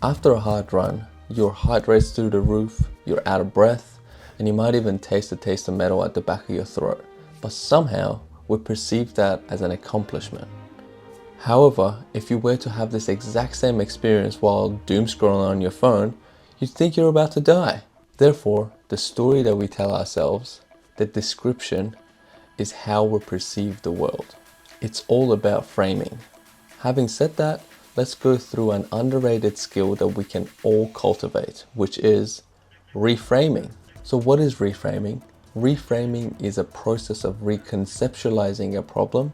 After a hard run, your heart races through the roof, you're out of breath, and you might even taste the taste of metal at the back of your throat. But somehow, we perceive that as an accomplishment. However, if you were to have this exact same experience while doom scrolling on your phone, you'd think you're about to die. Therefore, the story that we tell ourselves, the description, is how we perceive the world. It's all about framing. Having said that, let's go through an underrated skill that we can all cultivate, which is reframing. So what is reframing? Reframing is a process of reconceptualizing a problem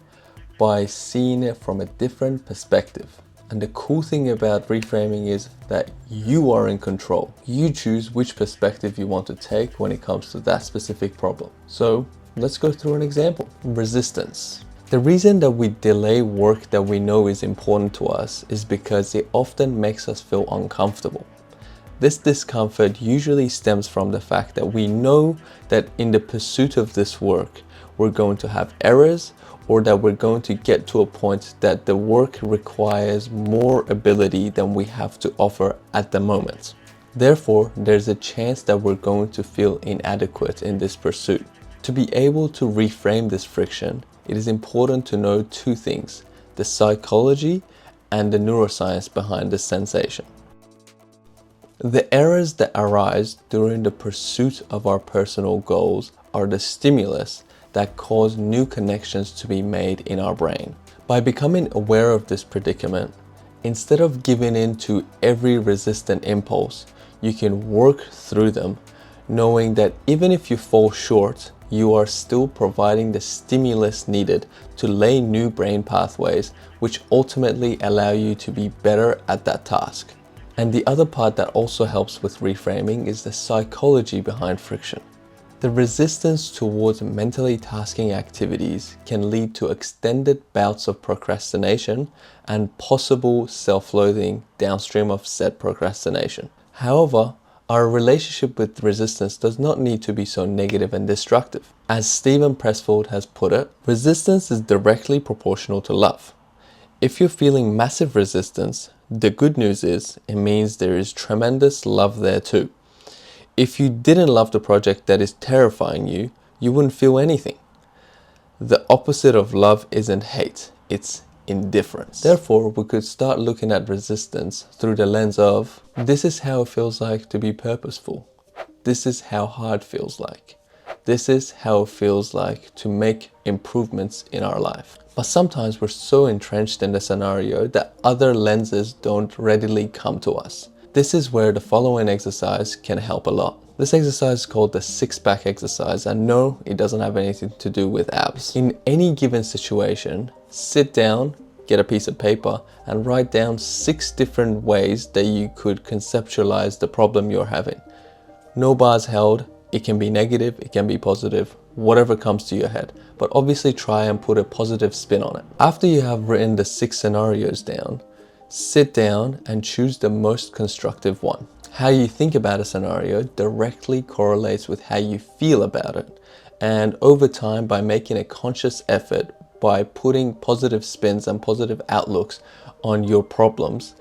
by seeing it from a different perspective. And the cool thing about reframing is that you are in control. You choose which perspective you want to take when it comes to that specific problem. So let's go through an example. Resistance. The reason that we delay work that we know is important to us is because it often makes us feel uncomfortable. This discomfort usually stems from the fact that we know that in the pursuit of this work, we're going to have errors, or that we're going to get to a point that the work requires more ability than we have to offer at the moment. Therefore, there's a chance that we're going to feel inadequate in this pursuit. To be able to reframe this friction, it is important to know two things: the psychology and the neuroscience behind the sensation. The errors that arise during the pursuit of our personal goals are the stimulus that cause new connections to be made in our brain. By becoming aware of this predicament, instead of giving in to every resistant impulse, you can work through them, knowing that even if you fall short, you are still providing the stimulus needed to lay new brain pathways, which ultimately allow you to be better at that task. And the other part that also helps with reframing is the psychology behind friction. The resistance towards mentally tasking activities can lead to extended bouts of procrastination and possible self-loathing downstream of said procrastination. However, our relationship with resistance does not need to be so negative and destructive. As Steven Pressfield has put it, resistance is directly proportional to love. If you're feeling massive resistance, the good news is it means there is tremendous love there too. If you didn't love the project that is terrifying you, you wouldn't feel anything. The opposite of love isn't hate, it's indifference. Therefore, we could start looking at resistance through the lens of, this is how it feels like to be purposeful. This is how hard feels like. This is how it feels like to make improvements in our life. But sometimes we're so entrenched in the scenario that other lenses don't readily come to us. This is where the following exercise can help a lot. This exercise is called the six-pack exercise, and no, it doesn't have anything to do with abs. In any given situation, sit down, get a piece of paper, and write down 6 different ways that you could conceptualize the problem you're having. No bars held. It can be negative, it can be positive, whatever comes to your head. But obviously try and put a positive spin on it. After you have written the 6 scenarios down, sit down and choose the most constructive one. How you think about a scenario directly correlates with how you feel about it. And over time, by making a conscious effort, by putting positive spins and positive outlooks on your problems,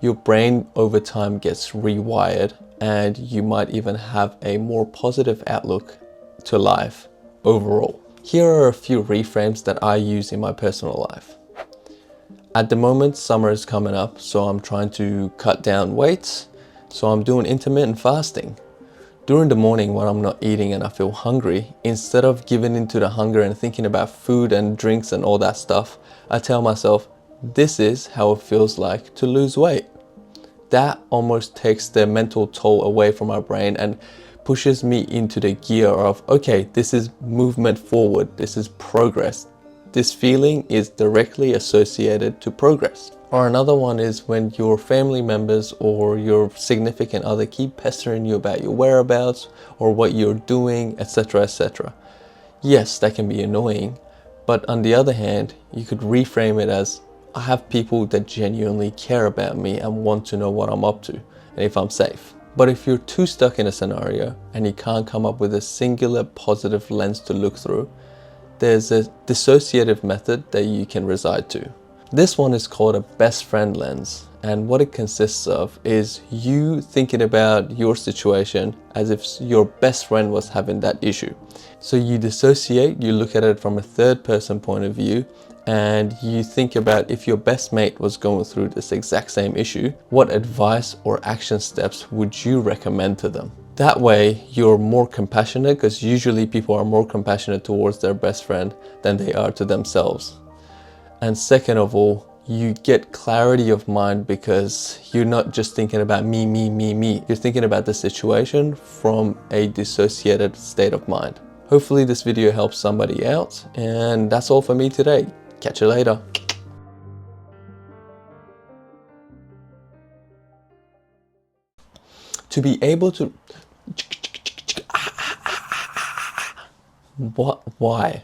your brain over time gets rewired, and you might even have a more positive outlook to life overall. Here are a few reframes that I use in my personal life. At the moment, summer is coming up, so I'm trying to cut down weight, so I'm doing intermittent fasting. During the morning when I'm not eating and I feel hungry, instead of giving into the hunger and thinking about food and drinks and all that stuff, I tell myself, this is how it feels like to lose weight. That almost takes the mental toll away from my brain and pushes me into the gear of, okay, this is movement forward, this is progress. This feeling is directly associated to progress. Or another one is when your family members or your significant other keep pestering you about your whereabouts or what you're doing, etc., etc. Yes, that can be annoying, but on the other hand, you could reframe it as, I have people that genuinely care about me and want to know what I'm up to and if I'm safe. But if you're too stuck in a scenario and you can't come up with a singular positive lens to look through, there's a dissociative method that you can reside to. This one is called a best friend lens, And what it consists of is you thinking about your situation as if your best friend was having that issue. So you dissociate, you look at it from a third person point of view, and you think about if your best mate was going through this exact same issue, what advice or action steps would you recommend to them? That way you're more compassionate, because usually people are more compassionate towards their best friend than they are to themselves. And second of all, you get clarity of mind because you're not just thinking about me. You're thinking about the situation from a dissociated state of mind. Hopefully this video helps somebody out, and that's all for me today. Catch you later. To be able to... What? Why?